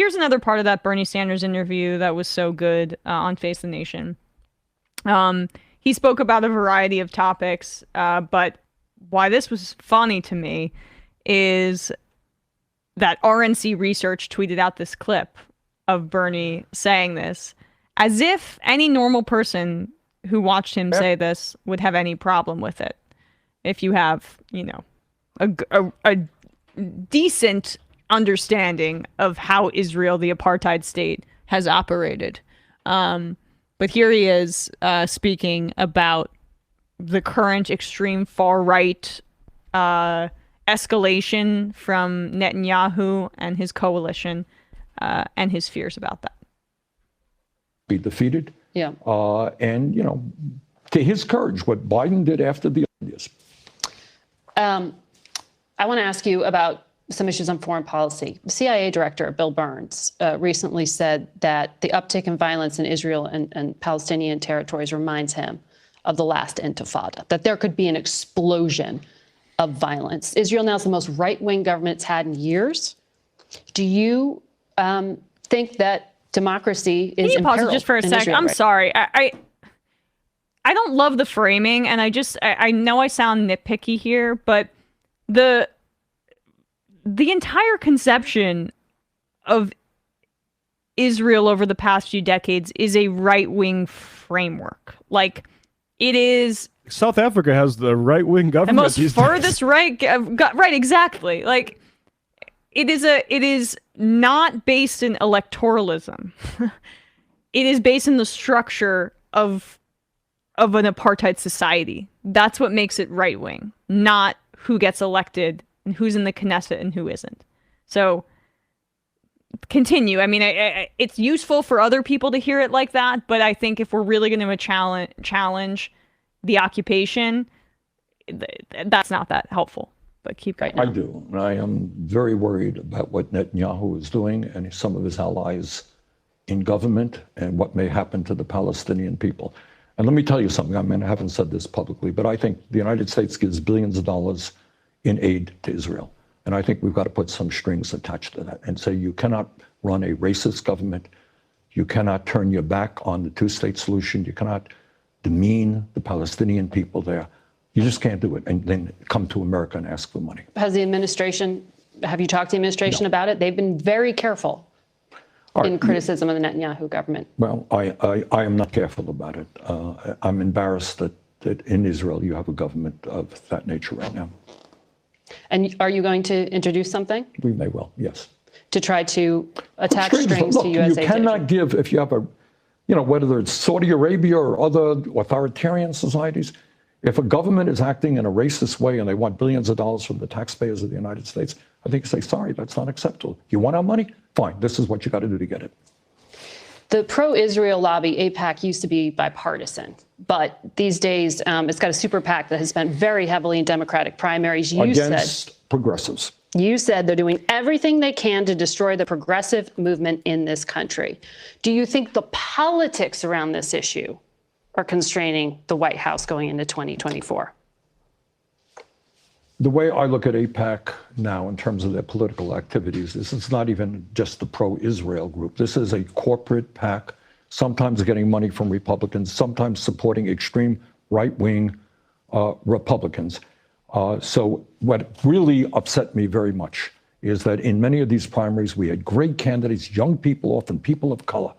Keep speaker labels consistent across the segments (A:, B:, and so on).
A: here's another part of that Bernie Sanders interview that was so good on Face the Nation. He spoke about a variety of topics, but why this was funny to me is that RNC Research tweeted out this clip of Bernie saying this, as if any normal person who watched him say this would have any problem with it. If you have, a decent understanding of how Israel, the apartheid state, has operated. But here he is speaking about the current extreme far-right escalation from Netanyahu and his coalition and his fears about that.
B: Be defeated.
A: Yeah.
B: And, to his courage, what Biden did after the ideas.
C: I want to ask you about some issues on foreign policy. CIA Director Bill Burns recently said that the uptick in violence in Israel and Palestinian territories reminds him of the last Intifada, that there could be an explosion of violence. Israel now is the most right-wing government it's had in years. Do you think that democracy is
A: Can you pause it just for a sec? I'm sorry. I don't love the framing, and I know I sound nitpicky here, but the entire conception of Israel over the past few decades is a right-wing framework. Like, it is...
D: South Africa has the right-wing government.
A: The most furthest right... Right, exactly. Like, it is not based in electoralism. It is based in the structure of an apartheid society. That's what makes it right-wing, not who gets elected and who's in the Knesset and who isn't. So continue. I mean, it's useful for other people to hear it like that, but I think if we're really going to challenge the occupation, that's not that helpful. But keep going.
B: I do. And I am very worried about what Netanyahu is doing and some of his allies in government and what may happen to the Palestinian people. And let me tell you something. I mean, I haven't said this publicly, but I think the United States gives billions of dollars in aid to Israel. And I think we've got to put some strings attached to that and say you cannot run a racist government. You cannot turn your back on the two-state solution. You cannot demean the Palestinian people there. You just can't do it and then come to America and ask for money.
C: Have you talked to the administration about it? They've been very careful in criticism of the Netanyahu government.
B: Well, I am not careful about it. I'm embarrassed that in Israel you have a government of that nature right now.
C: And are you going to introduce something?
B: We may well, yes.
C: To try to attach strings to USA?
B: You cannot give, if you have a, whether it's Saudi Arabia or other authoritarian societies, if a government is acting in a racist way and they want billions of dollars from the taxpayers of the United States, I think you say, sorry, that's not acceptable. You want our money? Fine, this is what you got to do to get it.
C: The pro-Israel lobby, AIPAC, used to be bipartisan, but these days it's got a super PAC that has spent very heavily in Democratic primaries.
B: Against progressives.
C: You said they're doing everything they can to destroy the progressive movement in this country. Do you think the politics around this issue are constraining the White House going into 2024?
B: The way I look at AIPAC now in terms of their political activities, this is not even just the pro-Israel group. This is a corporate PAC, sometimes getting money from Republicans, sometimes supporting extreme right-wing Republicans. So what really upset me very much is that in many of these primaries, we had great candidates, young people, often people of color,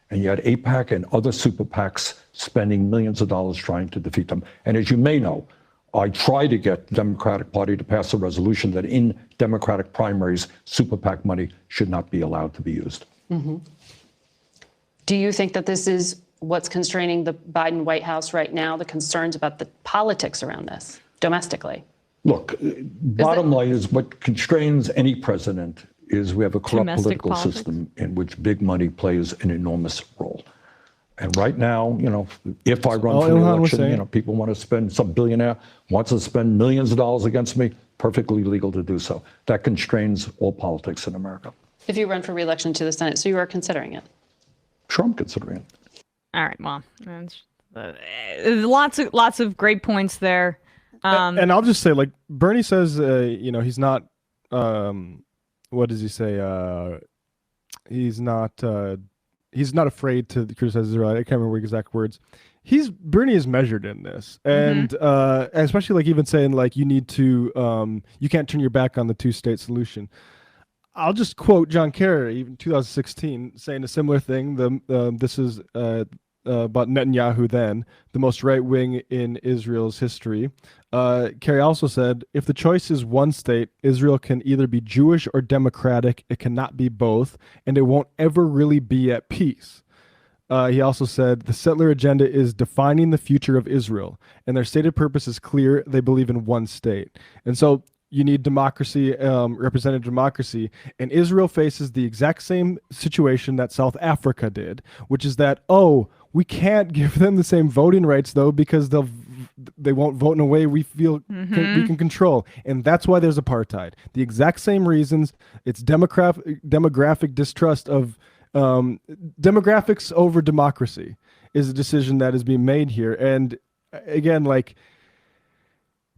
B: and you had AIPAC and other super PACs spending millions of dollars trying to defeat them. And as you may know, I tried to get the Democratic Party to pass a resolution that in Democratic primaries, super PAC money should not be allowed to be used.
C: Mm-hmm. Do you think that this is what's constraining the Biden White House right now, the concerns about the politics around this domestically?
B: Look, bottom line is what constrains any president is we have a corrupt political system in which big money plays an enormous role. And right now, if I run for the election, people want to spend, some billionaire wants to spend millions of dollars against me, perfectly legal to do so. That constrains all politics in America.
C: If you run for re-election to the Senate, so you are considering it?
B: Sure, I'm considering it.
A: All right, well, lots of great points there.
D: And I'll just say, like, Bernie says, he's not, what does he say? he's not afraid to criticize Israel. I can't remember the exact words. Bernie is measured in this, and especially like even saying like you need to you can't turn your back on the two-state solution. I'll just quote John Kerry, even 2016, saying a similar thing. This is about Netanyahu then, the most right-wing in Israel's history. Kerry also said, if the choice is one state, Israel can either be Jewish or democratic. It cannot be both, and it won't ever really be at peace. He also said, the settler agenda is defining the future of Israel, and their stated purpose is clear. They believe in one state. And so you need democracy, representative democracy. And Israel faces the exact same situation that South Africa did, which is that, we can't give them the same voting rights, though, because they won't vote in a way we feel we can control. And that's why there's apartheid. The exact same reasons. It's demographic distrust of demographics over democracy is a decision that is being made here. And again, like,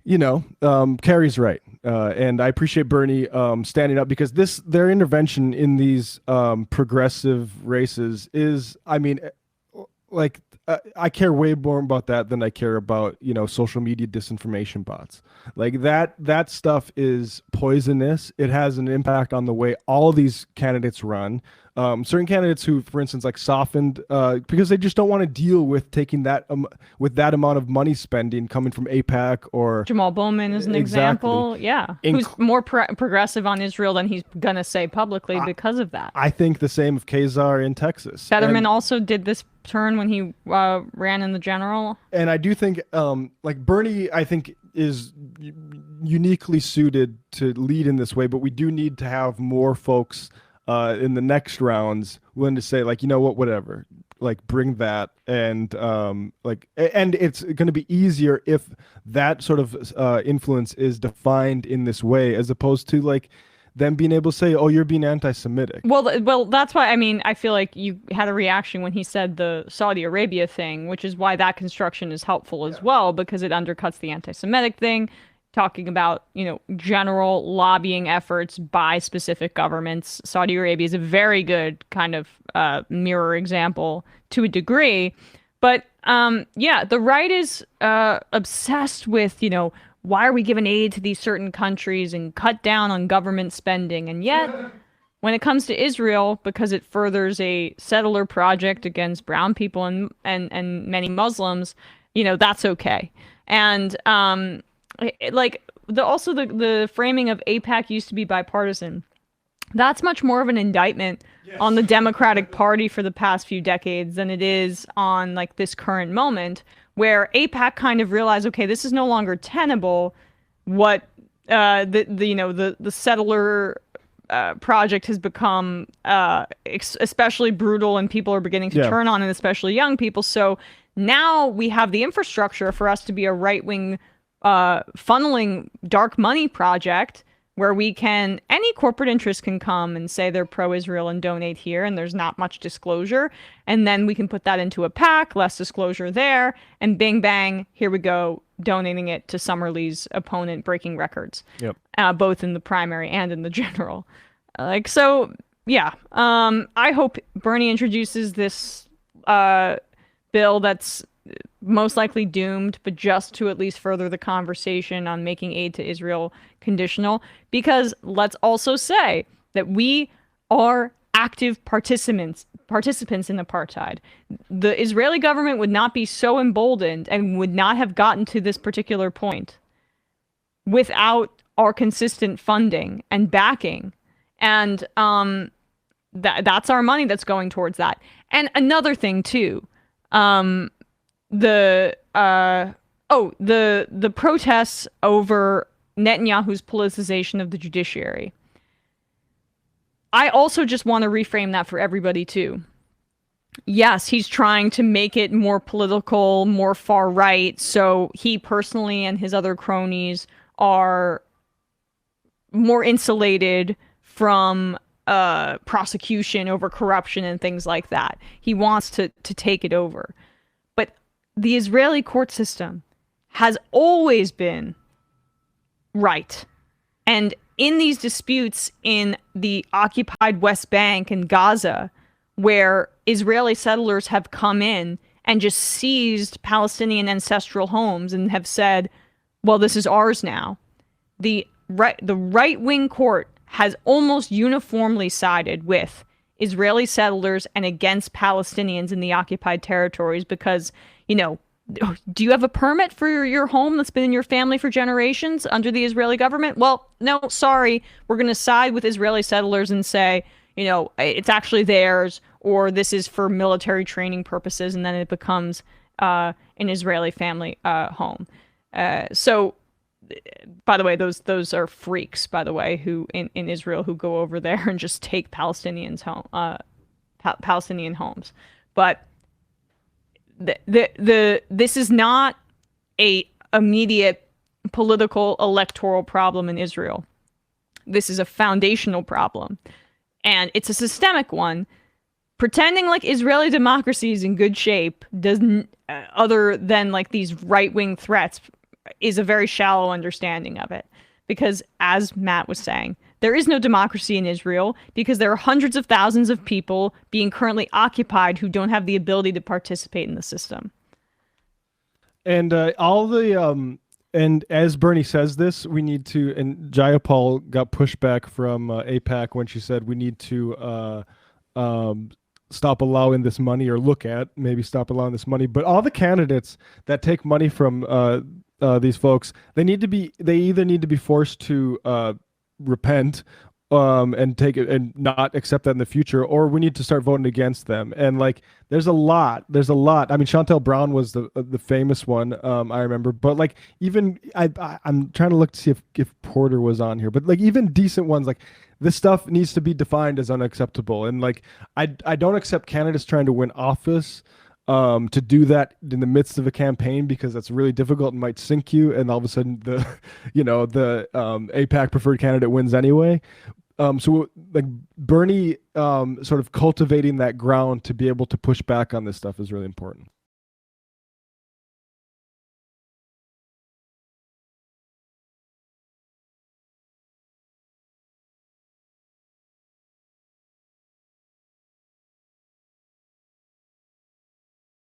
D: Kerry's right. And I appreciate Bernie standing up, because their intervention in these progressive races is, I care way more about that than I care about, social media disinformation bots. Like that stuff is poisonous. It has an impact on the way all of these candidates run. Certain candidates who, for instance, like softened because they just don't want to deal with taking that with that amount of money spending coming from AIPAC or
A: Jamal Bowman is an example. Yeah, who's more progressive on Israel than he's gonna say publicly because of that.
D: I think the same of Khazar in Texas.
A: Fetterman also did this turn when he ran in the general.
D: And I do think, like Bernie, I think is uniquely suited to lead in this way, but we do need to have more folks in the next rounds willing to say, like, whatever, like bring that. And and it's going to be easier if that sort of influence is defined in this way, as opposed to like them being able to say, oh, you're being anti-Semitic.
A: Well, that's why, I feel like you had a reaction when he said the Saudi Arabia thing, which is why that construction is helpful as well, because it undercuts the anti-Semitic thing, talking about, general lobbying efforts by specific governments. Saudi Arabia is a very good kind of mirror example to a degree. But the right is obsessed with, why are we giving aid to these certain countries and cut down on government spending? And yet, when it comes to Israel, because it furthers a settler project against brown people and many Muslims, that's okay. And the framing of AIPAC used to be bipartisan. That's much more of an indictment on the Democratic Party for the past few decades than it is on like this current moment, where AIPAC kind of realized, okay, this is no longer tenable. What the settler project has become especially brutal, and people are beginning to turn on it, especially young people. So now we have the infrastructure for us to be a right-wing funneling dark money project where any corporate interest can come and say they're pro-Israel and donate here, and there's not much disclosure. And then we can put that into a PAC, less disclosure there, and bing, bang, here we go, donating it to Summerlee's opponent, breaking records, both in the primary and in the general. I hope Bernie introduces this bill that's most likely doomed, but just to at least further the conversation on making aid to Israel conditional. Because let's also say that we are active participants in apartheid. The Israeli government would not be so emboldened and would not have gotten to this particular point without our consistent funding and backing. And that's our money that's going towards that. And another thing too, the protests over Netanyahu's politicization of the judiciary. I also just want to reframe that for everybody too. Yes, he's trying to make it more political, more far right, so he personally and his other cronies are more insulated from prosecution over corruption and things like that. He wants to take it over. The Israeli court system has always been right. And in these disputes in the occupied West Bank and Gaza, where Israeli settlers have come in and just seized Palestinian ancestral homes and have said, well, this is ours now. The right-wing court has almost uniformly sided with Israeli settlers and against Palestinians in the occupied territories because, you know, do you have a permit for your home that's been in your family for generations under the Israeli government? Well, no, sorry. We're going to side with Israeli settlers and say, you know, it's actually theirs, or this is for military training purposes, and then it becomes an Israeli family home. So, by the way, those are freaks, by the way, who in Israel who go over there and just take Palestinians home, Palestinian homes. But this is not a immediate political electoral problem in Israel. This is a foundational problem, and it's a systemic one. Pretending like Israeli democracy is in good shape doesn't, other than like these right-wing threats, is a very shallow understanding of it. Because as Matt was saying, there is no democracy in Israel because there are hundreds of thousands of people being currently occupied who don't have the ability to participate in the system.
D: And and as Bernie says this, we need to, and Jayapal got pushback from AIPAC when she said we need to stop allowing this money, or maybe stop allowing this money. But all the candidates that take money from these folks, they either need to be forced to repent and take it and not accept that in the future, or we need to start voting against them. And like, there's a lot. I mean, Chantel Brown was the famous one, I remember. But like, even I'm trying to look to see if Porter was on here. But like, even decent ones, like this stuff needs to be defined as unacceptable. And like, I don't accept candidates trying to win office to do that in the midst of a campaign, because that's really difficult and might sink you, and all of a sudden the AIPAC preferred candidate wins anyway. So like Bernie sort of cultivating that ground to be able to push back on this stuff is really important.